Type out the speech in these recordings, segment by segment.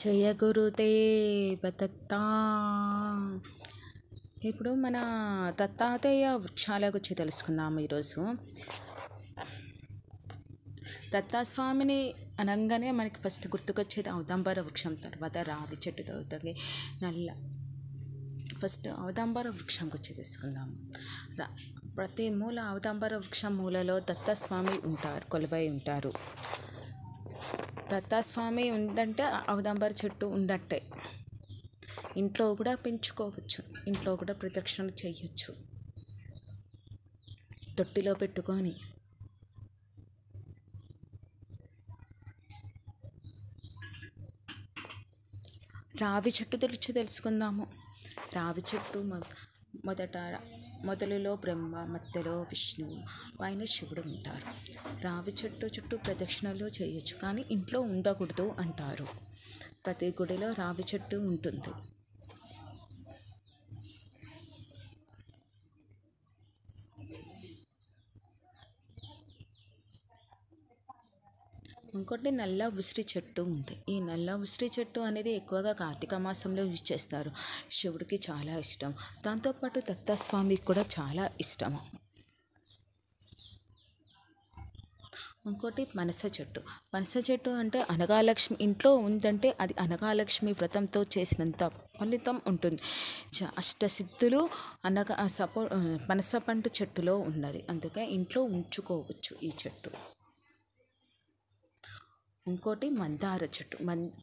జయ గురుదేవ దత్తా. ఇప్పుడు మన దత్తాత్రేయ వృక్షాల గురించి తెలుసుకుందాము. ఈరోజు దత్తాస్వామిని అనగానే మనకి ఫస్ట్ గుర్తుకొచ్చేది ఔదంబర వృక్షం, తర్వాత రావి చెట్టు, తర్వాత ఫస్ట్ ఔదంబర వృక్షం గురించి తెలుసుకుందాము. ప్రతి మూల ఔదంబర వృక్షం మూలలో దత్తాస్వామి ఉంటారు, కొలువై ఉంటారు. దత్తాస్వామి ఉందంటే ఔదంబర చెట్టు ఉండట్టే. ఇంట్లో కూడా పెంచుకోవచ్చు, ఇంట్లో కూడా ప్రదక్షిణలు చేయొచ్చు తొట్టిలో పెట్టుకొని. రావి చెట్టు గురించి తెలుసుకుందాము. రావి చెట్టు మొదలులో బ్రహ్మ, మధ్యలో విష్ణువు, పైన శివుడు ఉంటారు. రావి చెట్టు చుట్టూ ప్రదక్షిణలు చేయొచ్చు, కానీ ఇంట్లో ఉండకూడదు అంటారు. ప్రతి గుడిలో రావి చెట్టు ఉంటుంది. ఇంకోటి నల్ల ఉసిరి చెట్టు ఉంది. ఈ నల్ల ఉసిరి చెట్టు అనేది ఎక్కువగా కార్తీక మాసంలో యూజ్ చేస్తారు. శివుడికి చాలా ఇష్టం. దాంతోపాటు దత్తాస్వామికి కూడా చాలా ఇష్టము. ఇంకోటి పనస చెట్టు. పనస చెట్టు అంటే అనగాలక్ష్మి ఇంట్లో ఉందంటే అది అనగాలక్ష్మి వ్రతంతో చేసినంత ఫలితం ఉంటుంది. అష్టసిద్ధులు పనస పండు చెట్టులో ఉన్నది, అందుకే ఇంట్లో ఉంచుకోవచ్చు ఈ చెట్టు. ఇంకోటి మందార చెట్టు.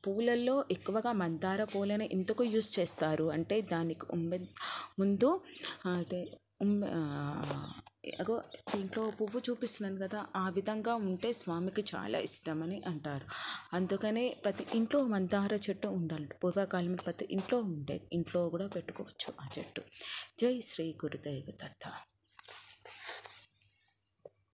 పూలల్లో ఎక్కువగా మందార పూలని ఎందుకు యూజ్ చేస్తారు అంటే దానికి ముందు అదే దీంట్లో పువ్వు చూపిస్తున్నాను కదా, ఆ విధంగా ఉంటే స్వామికి చాలా ఇష్టమని అంటారు. అందుకనే ప్రతి ఇంట్లో మందార చెట్టు ఉండాలి. పూర్వకాలం ప్రతి ఇంట్లో ఉండేది, ఇంట్లో కూడా పెట్టుకోవచ్చు ఆ చెట్టు. జై శ్రీ గురుదేవ దత్త.